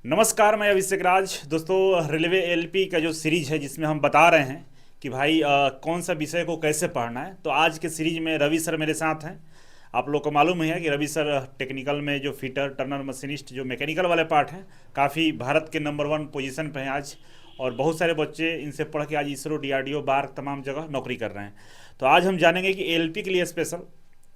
नमस्कार, मैं अभिषेक राज। दोस्तों, रेलवे एलपी का जो सीरीज है जिसमें हम बता रहे हैं कि भाई कौन सा विषय को कैसे पढ़ना है। तो आज के सीरीज में रवि सर मेरे साथ हैं। आप लोग को मालूम ही है कि रवि सर टेक्निकल में जो फिटर टर्नर मशीनिस्ट जो मैकेनिकल वाले पार्ट हैं, काफ़ी भारत के नंबर 1 पोजीशन पे हैं आज। और बहुत सारे बच्चे इनसे पढ़ के आज इसरो, डीआरडीओ, बार्क तमाम जगह नौकरी कर रहे हैं। तो आज हम जानेंगे कि एलपी के लिए स्पेशल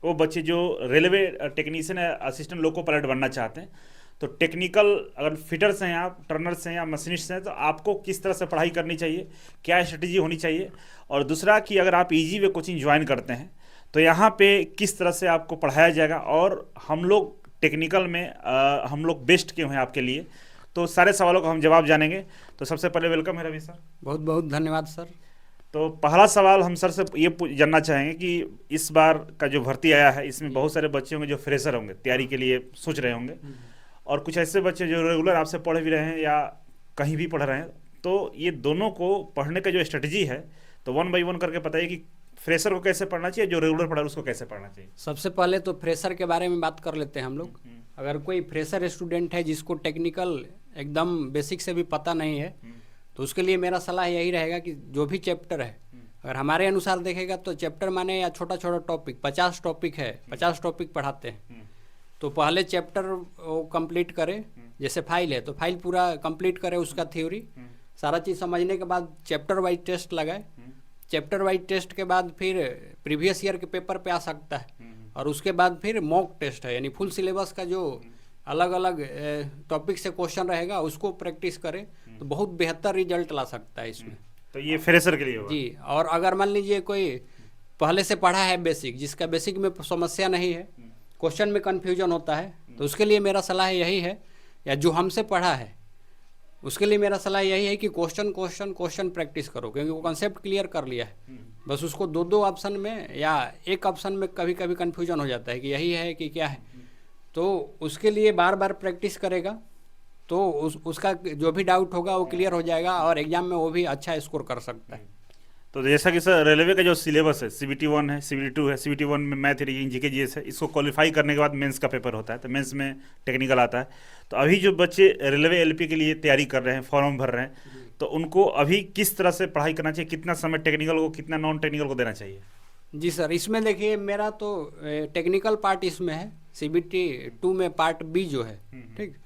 वो बच्चे जो railway technician assistant loco pilot बनना चाहते हैं, तो टेक्निकल अगर फिटर्स हैं, आप टर्नर्स हैं या मशीनिस्ट हैं, तो आपको किस तरह से पढ़ाई करनी चाहिए, क्या स्ट्रेटजी होनी चाहिए। और दूसरा कि अगर आप ईजी वे कोचिंग ज्वाइन करते हैं तो यहाँ पे किस तरह से आपको पढ़ाया जाएगा और हम लोग टेक्निकल में हम लोग बेस्ट क्यों हैं आपके लिए। तो सारे सवालों का हम जवाब जानेंगे। तो सबसे पहले वेलकम है रवि सर। बहुत बहुत धन्यवाद सर। तो पहला सवाल हम सर से ये जानना चाहेंगे कि इस बार का जो भर्ती आया है इसमें बहुत सारे बच्चे होंगे जो फ्रेशर होंगे, तैयारी के लिए सोच रहे होंगे, और कुछ ऐसे बच्चे जो रेगुलर आपसे पढ़ भी रहे हैं या कहीं भी पढ़ रहे हैं। तो ये दोनों को पढ़ने का जो स्ट्रेटजी है, तो वन बाई वन करके बताइए कि फ्रेशर को कैसे पढ़ना चाहिए, जो रेगुलर पढ़ा है उसको कैसे पढ़ना चाहिए। सबसे पहले तो फ्रेशर के बारे में बात कर लेते हैं हम लोग। अगर कोई फ्रेशर स्टूडेंट है जिसको टेक्निकल एकदम बेसिक से भी पता नहीं है, तो उसके लिए मेरा सलाह यही रहेगा कि जो भी चैप्टर है, अगर हमारे अनुसार देखेगा तो चैप्टर माने या छोटा छोटा टॉपिक, 50 टॉपिक है, 50 टॉपिक पढ़ाते हैं, तो पहले चैप्टर वो कंप्लीट करे। जैसे फाइल है तो फाइल पूरा कंप्लीट करे, उसका थ्योरी सारा चीज़ समझने के बाद चैप्टर वाइज टेस्ट लगाए। चैप्टर वाइज टेस्ट के बाद फिर प्रीवियस ईयर के पेपर पे आ सकता है, और उसके बाद फिर मॉक टेस्ट है, यानी फुल सिलेबस का जो अलग अलग टॉपिक से क्वेश्चन रहेगा उसको प्रैक्टिस करे, तो बहुत बेहतर रिजल्ट ला सकता है इसमें। तो ये फ्रेशर के लिए होगा जी। और अगर मान लीजिए कोई पहले से पढ़ा है बेसिक, जिसका बेसिक में समस्या नहीं है, क्वेश्चन में कन्फ्यूजन होता है, तो उसके लिए मेरा सलाह यही है, या जो हमसे पढ़ा है उसके लिए मेरा सलाह यही है कि क्वेश्चन क्वेश्चन क्वेश्चन प्रैक्टिस करो, क्योंकि वो कंसेप्ट क्लियर कर लिया है। बस उसको दो दो ऑप्शन में या एक ऑप्शन में कभी कभी कन्फ्यूजन हो जाता है कि यही है कि क्या है, तो उसके लिए बार बार प्रैक्टिस करेगा तो उसका जो भी डाउट होगा वो क्लियर हो जाएगा, और एग्जाम में वो भी अच्छा स्कोर कर सकता है। तो जैसा कि सर रेलवे का जो सिलेबस है, सीबीटी 1 है, सीबीटी 2 है। सीबीटी 1 में मैथ, रीजनिंग, जीके, जीएस है। इसको क्वालिफाई करने के बाद मेंस का पेपर होता है, तो मेंस में टेक्निकल आता है। तो अभी जो बच्चे रेलवे एलपी के लिए तैयारी कर रहे हैं, फॉर्म भर रहे हैं, तो उनको अभी किस तरह से पढ़ाई करना चाहिए, कितना समय टेक्निकल को, कितना नॉन टेक्निकल को देना चाहिए। जी सर, इसमें देखिए मेरा तो टेक्निकल पार्ट इसमें है, सीबीटी 2 में पार्ट बी जो है, ठीक।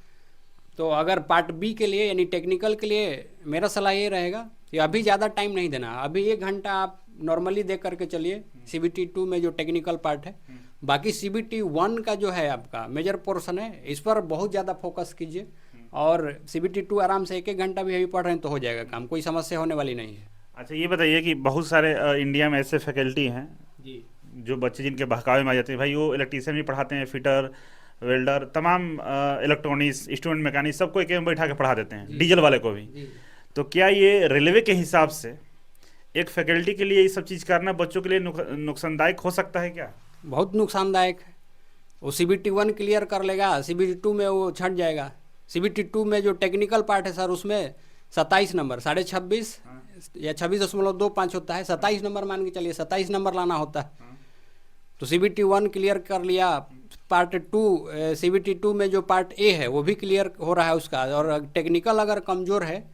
तो अगर पार्ट बी के लिए यानी टेक्निकल के लिए मेरा सलाह ये रहेगा कि अभी ज़्यादा टाइम नहीं देना। अभी 1 घंटा आप नॉर्मली दे करके चलिए सीबीटी 2 में जो टेक्निकल पार्ट है। बाकी सीबीटी 1 का जो है आपका मेजर पोर्शन है, इस पर बहुत ज़्यादा फोकस कीजिए, और सीबीटी 2 आराम से 1-1 घंटा भी अभी पढ़ रहे हैं तो हो जाएगा काम, कोई समस्या होने वाली नहीं है। अच्छा, ये बताइए कि बहुत सारे इंडिया में ऐसे फैकल्टी हैं जी। जो बच्चे जिनके बहकावे में आ जाते हैं, भाई वो इलेक्ट्रीशियन भी पढ़ाते हैं, फिटर, वेल्डर, तमाम इलेक्ट्रॉनिक्स, इंस्ट्रूमेंट मैकेनिक, सबको एक में बैठा के पढ़ा देते हैं, डीजल वाले को भी। तो क्या ये रेलवे के हिसाब से एक फैकल्टी के लिए ये सब चीज़ करना बच्चों के लिए नुकसानदायक हो सकता है क्या? बहुत नुकसानदायक है। वो सीबीटी 1 क्लियर कर लेगा, सीबीटी 2 में वो छट जाएगा। सीबीटी 2 में जो टेक्निकल पार्ट है सर, उसमें 27 नंबर, 26.5 या 26.25 होता है, 27 नंबर मान के चलिए, 27 नंबर लाना होता है। तो सीबीटी 1 क्लियर कर लिया, पार्ट 2 सीबीटी 2 में जो पार्ट ए है वो भी क्लियर हो रहा है उसका, और टेक्निकल अगर कमज़ोर है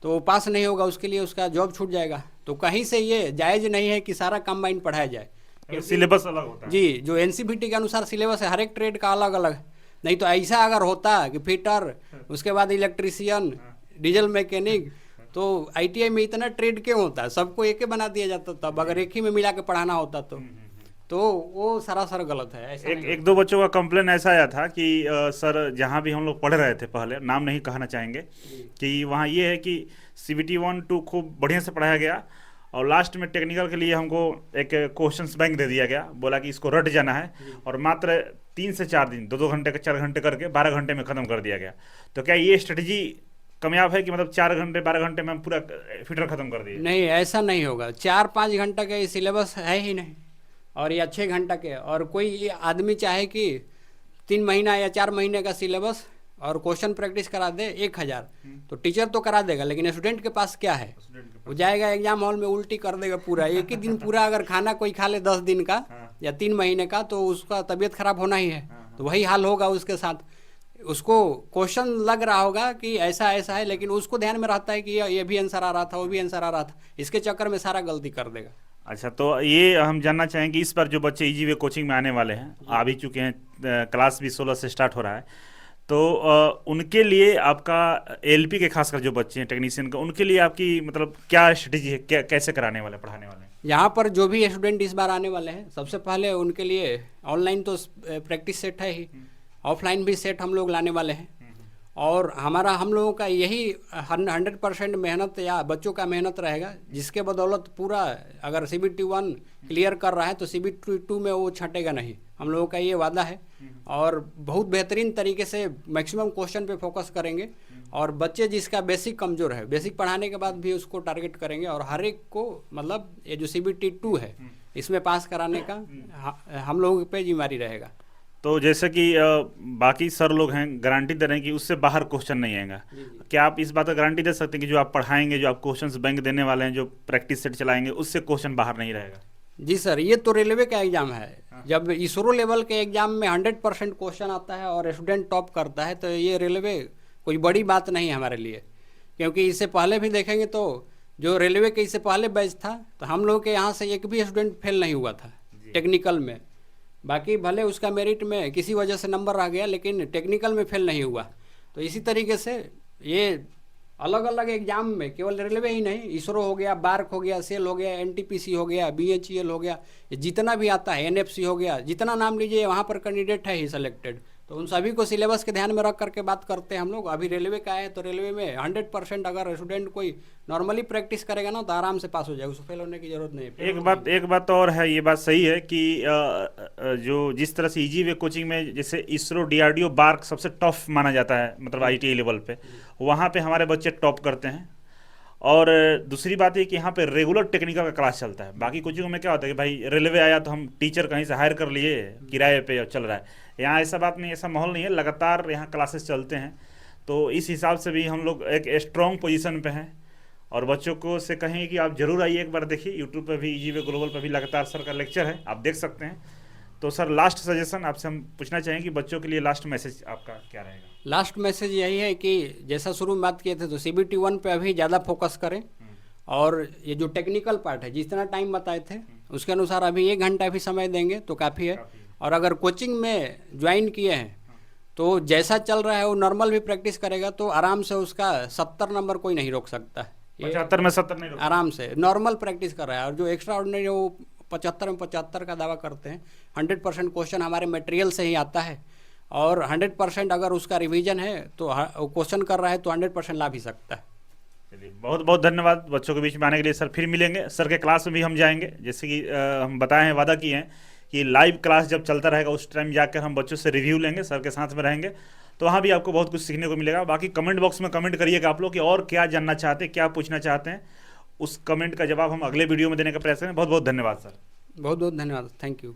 तो वो पास नहीं होगा, उसके लिए उसका जॉब छूट जाएगा। तो कहीं से ये जायज़ नहीं है कि सारा कंबाइन पढ़ाया जाए, सिलेबस अलग होता है। जी। जो एनसीईआरटी के अनुसार सिलेबस है, हर एक ट्रेड का अलग अलग है। नहीं तो ऐसा अगर होता कि फिटर, उसके बाद इलेक्ट्रीशियन, डीजल मैकेनिक, तो आईटीआई में इतना ट्रेड क्यों होता है, सबको एक ही बना दिया जाता। तब अगर एक ही में मिला के पढ़ाना होता तो वो सरासर गलत है। ऐसा एक दो बच्चों का कंप्लेन ऐसा आया था कि सर, जहाँ भी हम लोग पढ़ रहे थे, पहले नाम नहीं कहना चाहेंगे, कि वहाँ ये है कि सीबीटी 1-2 खूब बढ़िया से पढ़ाया गया, और लास्ट में टेक्निकल के लिए हमको एक क्वेश्चंस बैंक दे दिया गया, बोला कि इसको रट जाना है, और मात्र 3 से 4 दिन, 2-2 घंटे 4 घंटे करके 12 घंटे में ख़त्म कर दिया गया। तो क्या ये स्ट्रेटजी कामयाब है कि मतलब 4 घंटे 12 घंटे में हम पूरा फिटर ख़त्म कर दिए? नहीं, ऐसा नहीं होगा। 4-5 घंटा का ये सिलेबस है ही नहीं, और या 6 घंटा के। और कोई आदमी चाहे कि 3 महीना या 4 महीने का सिलेबस और क्वेश्चन प्रैक्टिस करा दे 1000, तो टीचर तो करा देगा, लेकिन स्टूडेंट के पास क्या है, वो जाएगा एग्जाम हॉल में उल्टी कर देगा पूरा। एक ही दिन पूरा अगर खाना कोई खा ले 10 दिन का या 3 महीने का, तो उसका तबीयत खराब होना ही है। तो वही हाल होगा उसके साथ। उसको क्वेश्चन लग रहा होगा कि ऐसा ऐसा है, लेकिन उसको ध्यान में रहता है कि ये भी आंसर आ रहा था, वो भी आंसर आ रहा था, इसके चक्कर में सारा गलती कर देगा। अच्छा, तो ये हम जानना चाहेंगे इस पर जो बच्चे इजी वे कोचिंग में आने वाले हैं, आ भी चुके हैं, क्लास भी 16 से स्टार्ट हो रहा है, तो उनके लिए आपका एलपी के खासकर जो बच्चे हैं टेक्नीशियन का, उनके लिए आपकी मतलब क्या स्ट्रेटेजी है, क्या कैसे कराने वाले पढ़ाने वाले हैं? यहाँ पर जो भी स्टूडेंट इस बार आने वाले हैं, सबसे पहले उनके लिए ऑनलाइन तो प्रैक्टिस सेट है ही, ऑफलाइन भी सेट हम लोग लाने वाले हैं। और हम लोगों का यही 100% मेहनत या बच्चों का मेहनत रहेगा, जिसके बदौलत पूरा अगर CBT 1 क्लियर कर रहा है तो CBT 2 में वो छटेगा नहीं, हम लोगों का ये वादा है। और बहुत बेहतरीन तरीके से मैक्सिमम क्वेश्चन पे फोकस करेंगे, और बच्चे जिसका बेसिक कमज़ोर है, बेसिक पढ़ाने के बाद भी उसको टारगेट करेंगे, और हर एक को मतलब ये जो CBT 2 है इसमें पास कराने का हम लोगों पे जिम्मेदारी रहेगा। तो जैसे कि बाकी सर लोग हैं गारंटी दे रहे हैं कि उससे बाहर क्वेश्चन नहीं आएगा, क्या आप इस बात का गारंटी दे सकते हैं कि जो आप पढ़ाएंगे, जो आप क्वेश्चंस बैंक देने वाले हैं, जो प्रैक्टिस सेट चलाएंगे, उससे क्वेश्चन बाहर नहीं रहेगा? जी सर, ये तो रेलवे का एग्ज़ाम है। जब इसरो लेवल के एग्ज़ाम में 100% क्वेश्चन आता है और स्टूडेंट टॉप करता है, तो ये रेलवे कोई बड़ी बात नहीं है हमारे लिए, क्योंकि इससे पहले भी देखेंगे तो जो रेलवे के इससे पहले बैच था, तो हम लोग के यहाँ से एक भी स्टूडेंट फेल नहीं हुआ था टेक्निकल में। बाकी भले उसका मेरिट में किसी वजह से नंबर आ गया, लेकिन टेक्निकल में फेल नहीं हुआ। तो इसी तरीके से ये अलग अलग एग्जाम में केवल रेलवे ही नहीं, इसरो हो गया, बार्क हो गया, सेल हो गया, NTPC हो गया, BHEL हो गया, ये जितना भी आता है, NFC हो गया, जितना नाम लीजिए वहाँ पर कैंडिडेट है ही सेलेक्टेड। तो उन सभी को सिलेबस के ध्यान में रख करके बात करते हैं हम लोग। अभी रेलवे का है तो रेलवे में 100% अगर स्टूडेंट कोई नॉर्मली प्रैक्टिस करेगा ना, तो आराम से पास हो जाएगा, उसको फेल होने की जरूरत नहीं है। एक बात और है, ये बात सही है कि जो जिस तरह से इजी वे कोचिंग में जैसे इसरो, DRDO, बार्क सबसे टफ माना जाता है, मतलब IIT लेवल पे, वहाँ पे हमारे बच्चे टॉप करते हैं। और दूसरी बात है कि यहाँ पे रेगुलर टेक्निकल का क्लास चलता है। बाकी कोचिंगों में क्या होता है कि भाई रेलवे आया तो हम टीचर कहीं से हायर कर लिए, किराए पे चल रहा है। यहाँ ऐसा बात नहीं, ऐसा माहौल नहीं है, लगातार यहाँ क्लासेस चलते हैं। तो इस हिसाब से भी हम लोग एक स्ट्रॉन्ग पोजीशन पे हैं, और बच्चों को से कहें कि आप जरूर आइए, एक बार देखिए, यूट्यूब पे भी, इजी वे ग्लोबल पे भी लगातार सर का लेक्चर है, आप देख सकते हैं। तो सर, लास्ट सजेशन आपसे हम पूछना चाहेंगे कि बच्चों के लिए लास्ट मैसेज आपका क्या रहेगा? लास्ट मैसेज यही है कि जैसा शुरू में बात किए थे, तो CBT 1 पे अभी ज़्यादा फोकस करें, और ये जो टेक्निकल पार्ट है, जितना टाइम बताए थे उसके अनुसार अभी 1 घंटा भी समय देंगे तो काफ़ी है। और अगर कोचिंग में ज्वाइन किए हैं तो जैसा चल रहा है वो नॉर्मल भी प्रैक्टिस करेगा तो आराम से उसका 70 नंबर कोई नहीं रोक सकता है। 75 में 70 नहीं रोक, आराम से नॉर्मल प्रैक्टिस कर रहा है। और जो एक्स्ट्रा ऑर्डिनरी वो 75 में 75 का दावा करते हैं, 100% क्वेश्चन हमारे मटेरियल से ही आता है, और 100% अगर उसका रिवीजन है तो क्वेश्चन कर रहा है तो 100% ला भी सकता है। चलिए, बहुत बहुत धन्यवाद बच्चों के बीच में आने के लिए। सर, फिर मिलेंगे, सर के क्लास में भी हम जाएंगे, जैसे कि हम बताए हैं, वादा किए हैं कि लाइव क्लास जब चलता रहेगा उस टाइम जाकर हम बच्चों से रिव्यू लेंगे, सर के साथ में रहेंगे, तो वहाँ भी आपको बहुत कुछ सीखने को मिलेगा। बाकी कमेंट बॉक्स में कमेंट करिएगा आप लोग कि और क्या जानना चाहते हैं, क्या पूछना चाहते हैं, उस कमेंट का जवाब हम अगले वीडियो में देने का प्रयास करें। बहुत बहुत धन्यवाद सर। बहुत बहुत धन्यवाद, थैंक यू।